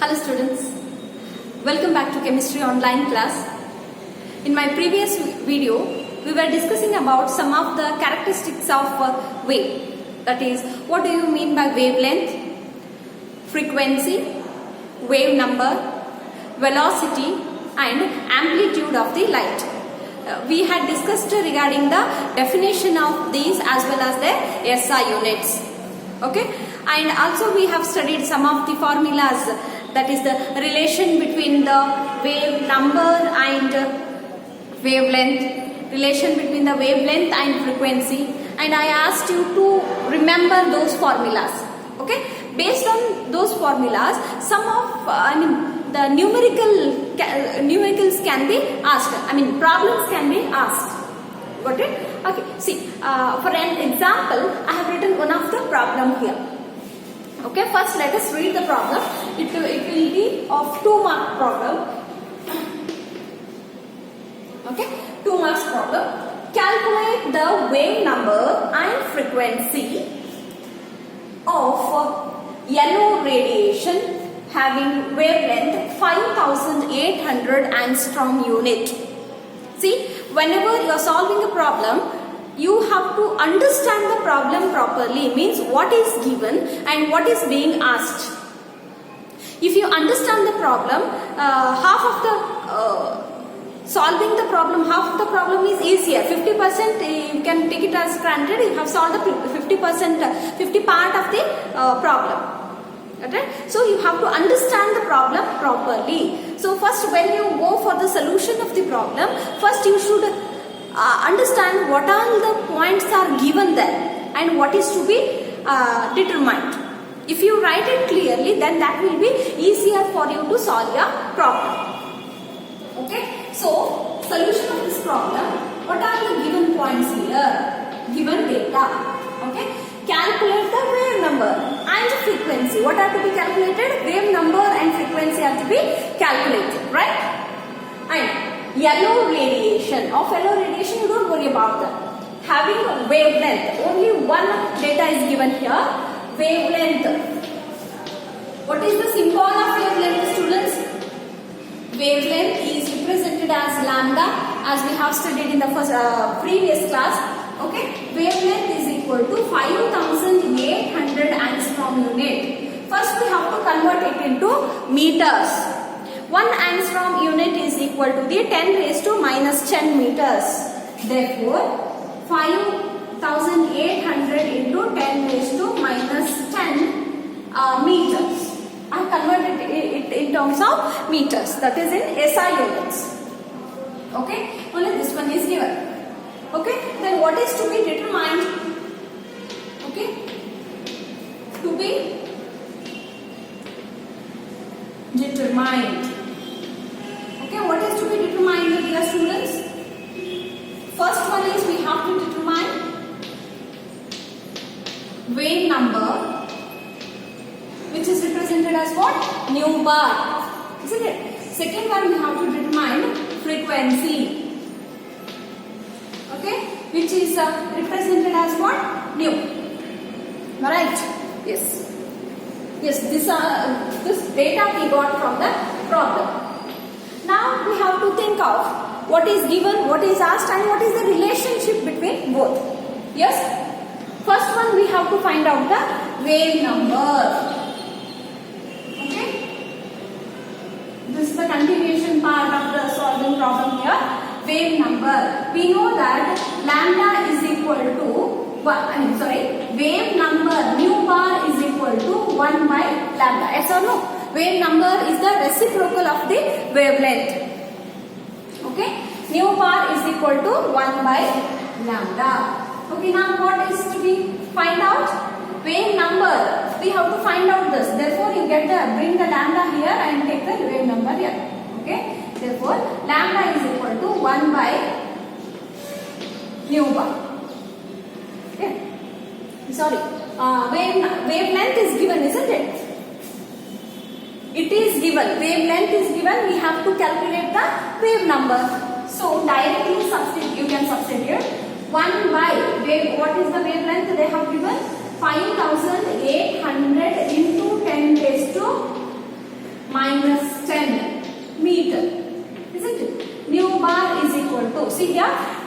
Hello students, welcome back to chemistry online class. In my previous video, we were discussing about some of the characteristics of wave. That is, what do you mean by wavelength, frequency, wave number, velocity and amplitude of the light. We had discussed regarding the definition of these as well as the SI units. Okay, and also we have studied some of the formulas, that is the relation between the wave number and wavelength, relation between the wavelength and frequency, and I asked you to remember those formulas. Okay, based on those formulas, some of the numericals can be asked. Problems can be asked. Got it? Okay. See, for an example, I have written one of the problem here. Okay. First, let us read the problem. It will be of 2 mark problem. Okay. 2 marks problem. Calculate the wave number and frequency of yellow radiation having wavelength 5800 angstrom unit. See, whenever you are solving a problem, you have to understand the problem properly, means what is given and what is being asked. If you understand the problem, solving the problem, half of the problem is easier. 50% you can take it as granted, you have solved the 50 part of the problem. Okay? So you have to understand the problem properly. So first, when you go for the solution of the problem, first you should understand what all the points are given there and what is to be determined. If you write it clearly, then that will be easier for you to solve your problem. Okay? So, solution of this problem, what are the given points here? Given data. Okay? Calculate the wave number and frequency. What are to be calculated? Wave number and frequency are to be calculated, right? And yellow radiation. Of yellow radiation, you don't worry about that. Having a wavelength, only one data is given here. Wavelength. What is the symbol of wavelength, students? Wavelength is represented as lambda, as we have studied in the previous class. Okay, wavelength is equal to 5800 angstrom unit. First, we have to convert it into meters. 1 angstrom unit is equal to the 10 raised to minus 10 meters. Therefore, 5800 into 10 raised to minus 10 meters. I have converted it in terms of meters, that is in SI units. Okay, only this one is given. Okay, then what is to be determined? Okay, to be determined. Okay, what is to be determined, dear students? First one is we have to determine wave number, which is represented as what? Nu bar. Isn't it? Second one, we have to determine frequency. Okay, which is represented as what? Nu. Alright? Yes. Yes, this data we got from the problem. Now we have to think of what is given, what is asked, and what is the relationship between both. Yes? First one, we have to find out the wave number. Okay? This is the continuation part of the solving problem here. Wave number. We know that lambda is equal to wave number nu bar is equal to 1 by lambda. Yes or no? Wave number is the reciprocal of the wavelength. Okay? Nu bar is equal to 1 by lambda. Okay, now what is to be find out? Wave number. We have to find out this. Therefore, you bring the lambda here and take the wave number here. Okay? Therefore, lambda is equal to 1 by nu bar. Okay? Sorry. Wavelength is given, isn't it? It is given. Wavelength is given. We have to calculate the wave number. So, directly you can substitute 1 by wave. What is the wavelength they have given? 5800 into 10 raised to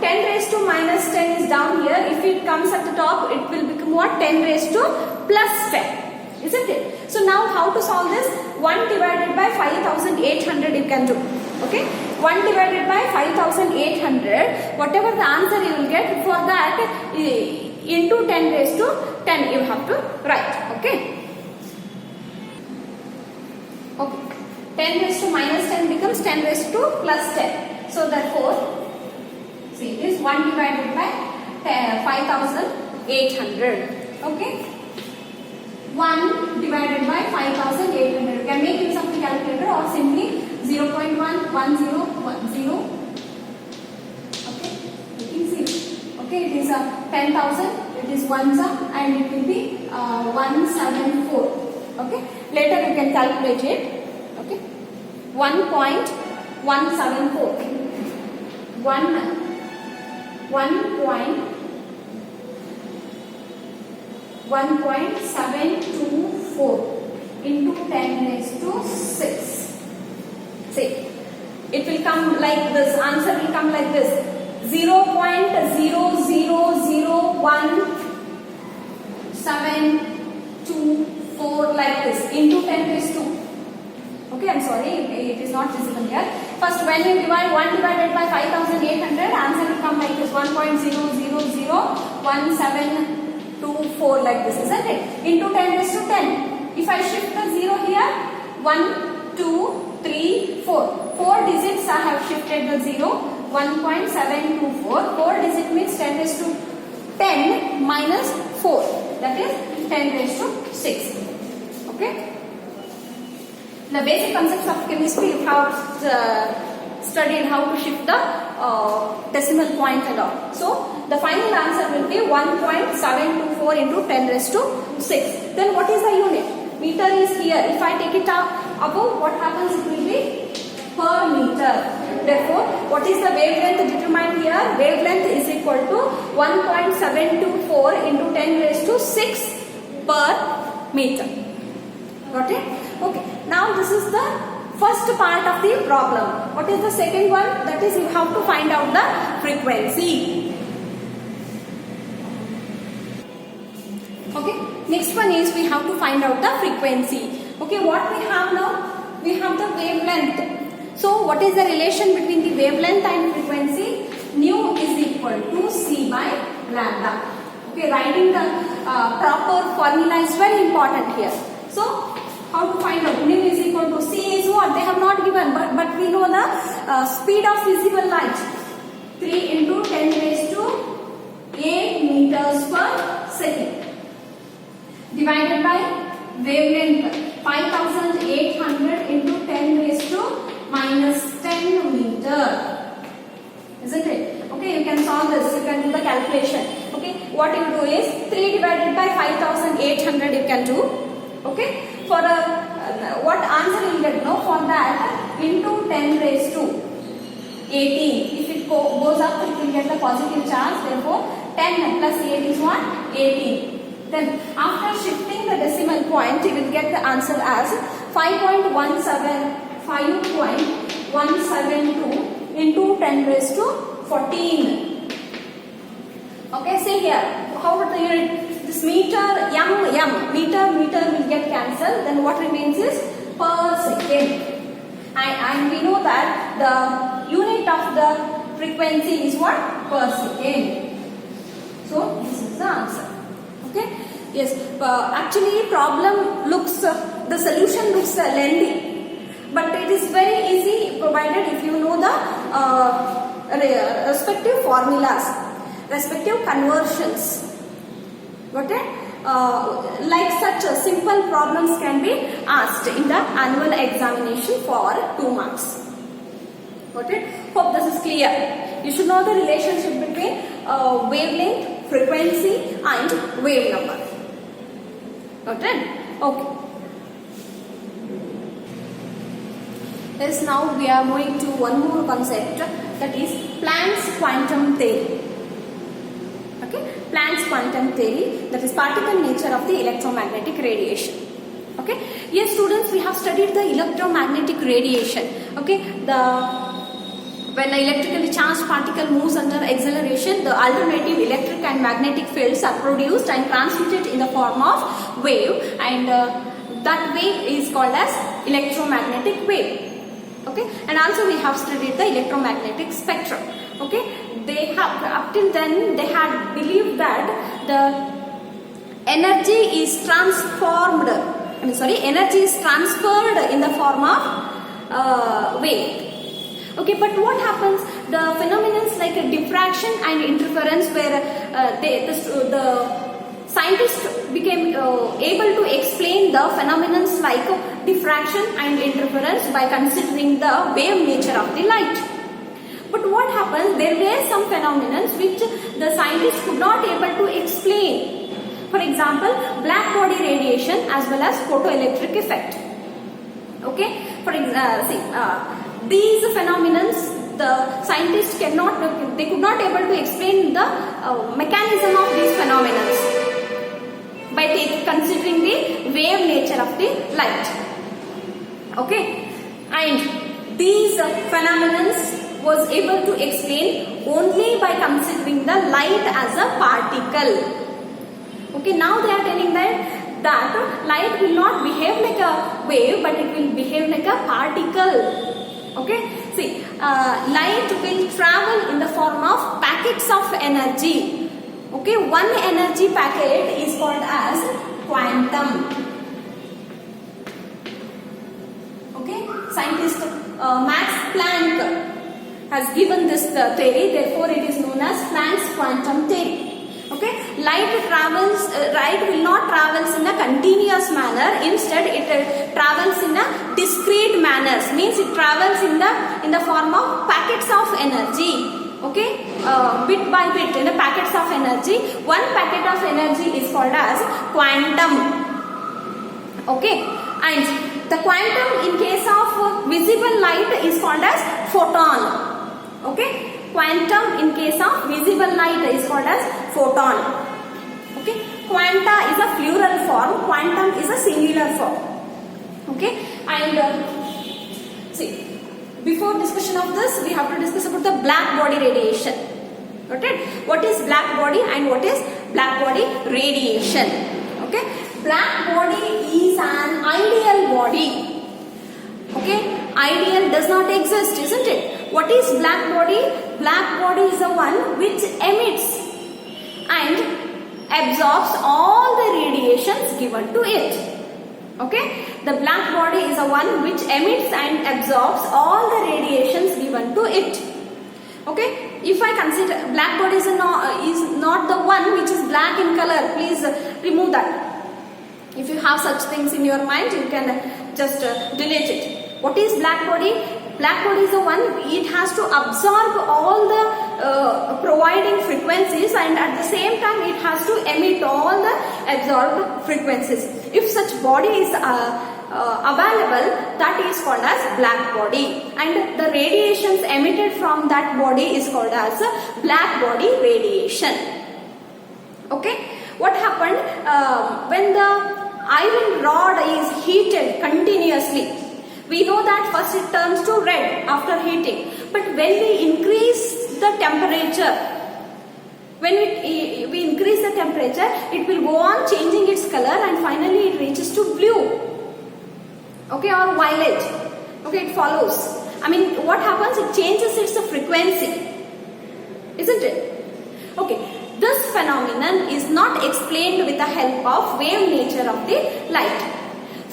10 raised to minus 10 is down here. If it comes at the top, it will become what? 10 raised to plus 10. Isn't it? So now how to solve this? 1 divided by 5800 you can do. Okay? 1 divided by 5800. Whatever the answer you will get, for that into 10 raised to 10 you have to write. Okay? Okay. 10 raised to minus 10 becomes 10 raised to plus 10. So therefore, see, it is 1 divided by 5800. Okay? 1 divided by 5800. You can make use of the calculator or simply 0.11010. Okay? Making 0. Okay, it is 10,000. It is 1 and it will be 174. Okay? Later you can calculate it. Okay? 1.174. 1.724 into 10 raised to 6. See, it will come like this. Answer will come like this. 0.0001724 like this into 10 raised to. Okay, I'm sorry, it is not visible here. First, when you divide 1 divided by 5800, answer will come like this. 1.0001724 like this, isn't it? Into 10 raised to 10. If I shift the 0 here, 1, 2, 3, 4. 4 digits I have shifted the 0. 1.724. 4 digit means 10 raised to 10 minus 4. That is 10 raised to 6. Okay? The basic concepts of chemistry, you have studied how to shift the decimal point and all. So, the final answer will be 1.724 into 10 raised to 6. Then what is the unit? Meter is here. If I take it above, what happens? It will be per meter. Therefore, what is the wavelength determined here? Wavelength is equal to 1.724 into 10 raised to 6 per meter. Got it? Okay. Now this is the first part of the problem. What is the second one? That is, you have to find out the frequency. Okay. Next one is we have to find out the frequency. Okay. What we have now? We have the wavelength. So what is the relation between the wavelength and frequency? Nu is equal to C by lambda. Okay. Writing the proper formula is very important here. So how to find out? Nu is equal to C is what? They have not given, but we know the speed of visible light. 3 into 10 raised to 8 meters per second. Divided by wavelength 5800 into 10 raised to minus 10 meter. Isn't it? Okay, you can solve this. You can do the calculation. Okay, what you do is 3 divided by 5800 you can do. Okay. For what answer you will get? No, for that into 10 raised to 18. If it goes up, it will get the positive charge. Therefore, 10 plus 8 is what? 18. Then after shifting the decimal point, you will get the answer as 5.172 into 10 raised to 14. Okay, see here. How would the unit? This meter, meter will get cancelled. Then what remains is per second. And we know that the unit of the frequency is what? Per second. So this is the answer. Okay. Yes. Actually, problem looks, the solution looks lengthy, but it is very easy provided if you know the respective formulas, respective conversions. Got it? Like such simple problems can be asked in the annual examination for 2 marks. Got it? Hope this is clear. You should know the relationship between wavelength, frequency and wave number. Got it? Okay. Yes, now we are moving to one more concept, that is Planck's quantum theory. Okay, Planck's quantum theory, that is particle nature of the electromagnetic radiation. Okay, yes students, we have studied the electromagnetic radiation. Okay, the when an electrically charged particle moves under acceleration, the alternative electric and magnetic fields are produced and transmitted in the form of wave, and that wave is called as electromagnetic wave. Okay, and also we have studied the electromagnetic spectrum. Okay, they have, up till then they had believed that the energy is transformed, energy is transferred in the form of wave. Okay, but what happens? The phenomena like diffraction and interference, where the scientists became able to explain the phenomena like diffraction and interference by considering the wave nature of the light. But what happens? There were some phenomena which the scientists could not able to explain. For example, black body radiation as well as photoelectric effect. Okay, for example, these phenomena the scientists could not able to explain the mechanism of these phenomena by considering the wave nature of the light. Okay, and these phenomena was able to explain only by considering the light as a particle. Okay, now they are telling that light will not behave like a wave, but it will behave like a particle. Okay, see, light will travel in the form of packets of energy. Okay, one energy packet is called as quantum. Okay, scientist Max Planck has given this theory, therefore it is known as Planck's quantum theory. Okay, light will not travel in a continuous manner. Instead, it travels in a discrete manner. Means it travels in the form of packets of energy. Okay, bit by bit in the packets of energy. One packet of energy is called as quantum. Okay, and the quantum in case of visible light is called as photon. Okay. Quantum in case of visible light is called as photon. Okay, quanta is a plural form, quantum is a singular form. Okay, and see, before discussion of this, we have to discuss about the black body radiation. Okay, what is black body and what is black body radiation? Okay, black body is an ideal body. Okay, ideal does not exist, isn't it? What is black body? Black body is the one which emits and absorbs all the radiations given to it. Okay, the black body is the one which emits and absorbs all the radiations given to it. Okay, if I consider black body is not the one which is black in color, please remove that. If you have such things in your mind, you can just delete it. What is black body? Black body is the one, it has to absorb all the providing frequencies, and at the same time it has to emit all the absorbed frequencies. If such body is available, that is called as black body, and the radiations emitted from that body is called as black body radiation. Okay, what happened when the iron rod is heated continuously? We know that first it turns to red after heating, but when we increase the temperature, when we increase the temperature, it will go on changing its color and finally it reaches to blue. Okay, or violet. Okay, it follows. I mean, what happens? It changes its frequency, isn't it? Okay, this phenomenon is not explained with the help of wave nature of the light.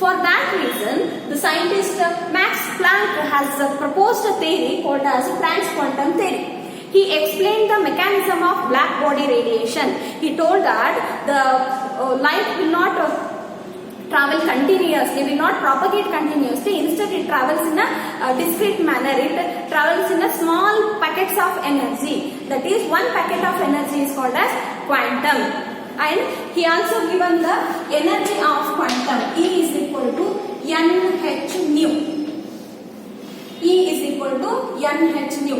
For that reason, the scientist Max Planck has proposed a theory called as Planck's quantum theory. He explained the mechanism of black body radiation. He told that the light will not travel continuously, will not propagate continuously. Instead, it travels in a discrete manner. It travels in a small packets of energy. That is, one packet of energy is called as quantum. And he also given the energy of quantum. E is equal to NH nu. E is equal to NH nu,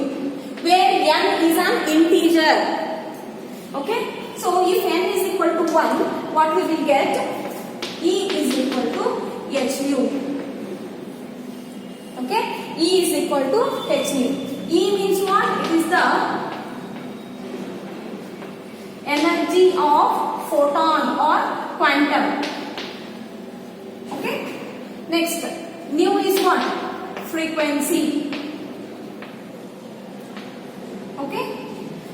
where n is an integer. Okay, so if n is equal to 1, what we will get? E is equal to h nu. Okay, E is equal to h nu. E means what? It is the energy of photon or quantum. Okay. Next, nu is what? Frequency. Okay.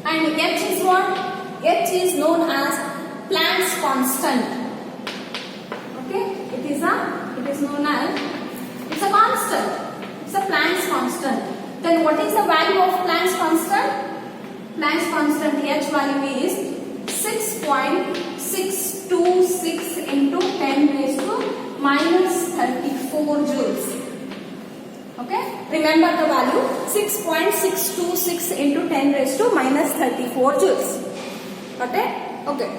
And h is what? H is known as Planck's constant. Okay. It is known as, it's a constant. It's a Planck's constant. Then what is the value of Planck's constant? Planck's constant H value is 6.626 into 10 raised to minus 34 joules. Okay, remember the value 6.626 into 10 raised to minus 34 joules. Okay, okay.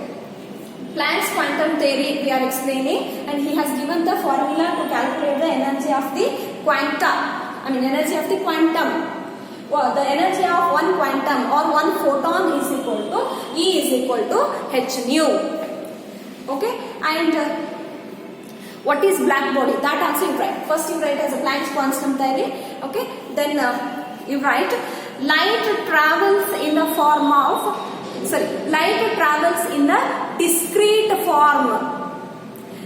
Planck's quantum theory we are explaining, and he has given the formula to calculate the energy of the quanta. Energy of the quantum. Well, the energy of one quantum or one photon is equal to E is equal to h nu. Okay, and what is black body? That also you write. First you write as a Planck's constant theory. Okay, then you write light travels in the form of, light travels in the discrete form.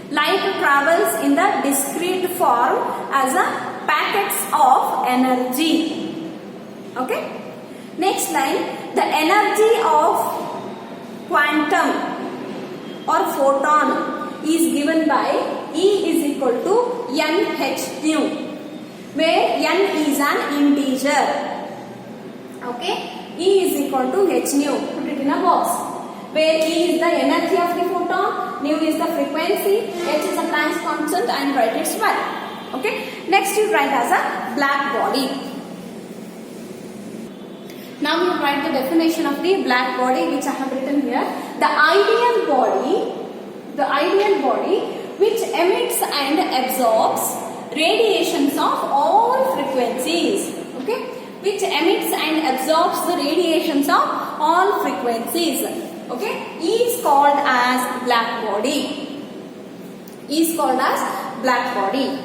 Light travels in the discrete form as a packets of energy. Okay. Next line, the energy of quantum or photon is given by E is equal to nh nu, where n is an integer. Okay. E is equal to h nu. Put it in a box. Where E is the energy of the photon, nu is the frequency, h is a Planck's constant, and write its value. Okay. Next you write as a black body. Now you write the definition of the black body, which I have written here. The ideal body which emits and absorbs radiations of all frequencies. Okay, which emits and absorbs the radiations of all frequencies. Okay, is called as black body. Is called as black body.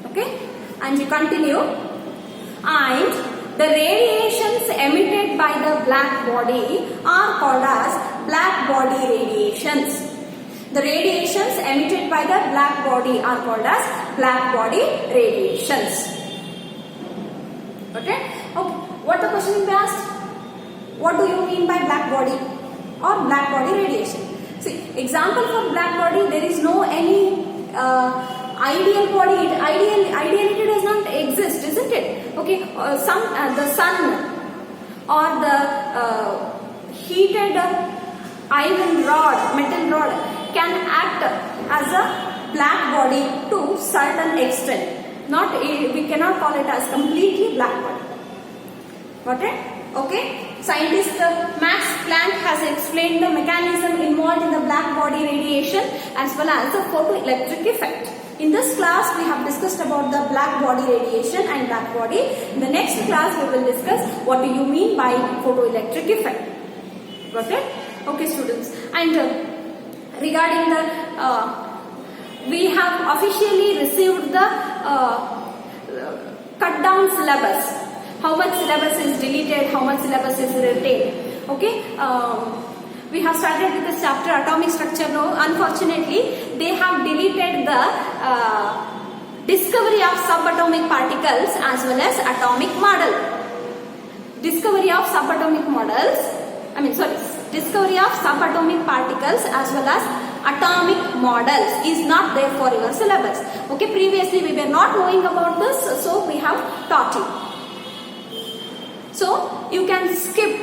Okay, and you continue. And the radiations emitted by the black body are called as black body radiations. The radiations emitted by the black body are called as black body radiations. Okay? Okay. What the question is asked? What do you mean by black body or black body radiation? See, example for black body, there is no any ideal body. Ideality does not exist, isn't it? Okay, the sun or the heated iron rod, metal rod can act as a black body to certain extent. We cannot call it as completely black body. Got it? Okay. Scientist Max Planck has explained the mechanism involved in the black body radiation as well as the photoelectric effect. In this class, we have discussed about the black body radiation and black body. In the next class, we will discuss what do you mean by photoelectric effect. Got it? Okay, students. And regarding the, we have officially received the cut down syllabus. How much syllabus is deleted, how much syllabus is retained. Okay. We have started with this chapter atomic structure. No, unfortunately they have deleted the discovery of subatomic particles as well as atomic model. Discovery of subatomic models, discovery of subatomic particles as well as atomic models is not there for your syllabus. Okay, previously we were not knowing about this, so we have taught you. So you can skip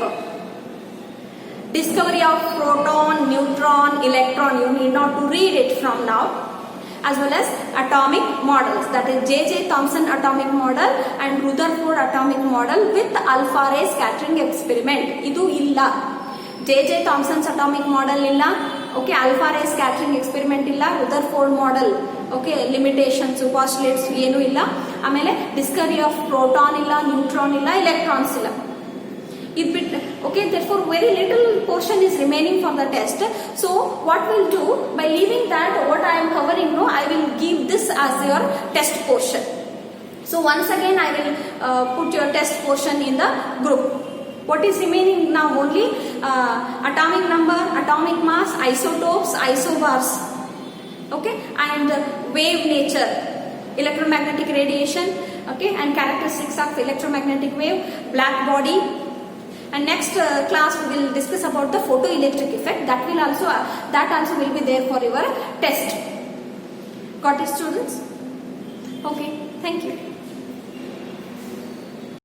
discovery of proton, neutron, electron. You need not to read it from now. As well as atomic models, that is J.J. Thomson atomic model and Rutherford atomic model with alpha ray scattering experiment. Idu illa. J.J. Thomson's atomic model illa. Okay, alpha ray scattering experiment illa. Rutherford model. Okay, limitations, postulates ಏನು ಇಲ್ಲ. ಆಮೇಲೆ discovery of proton illa, neutron illa, electrons illa. Okay, therefore very little portion is remaining for the test. So what we'll do, by leaving that what I am covering, I will give this as your test portion. So once again I will put your test portion in the group. What is remaining now? Only atomic number, atomic mass, isotopes, isobars, okay, and wave nature, electromagnetic radiation, okay, and characteristics of electromagnetic wave, black body. And next class we will discuss about the photoelectric effect. That also will be there for your test. Got it, students? Okay, thank you.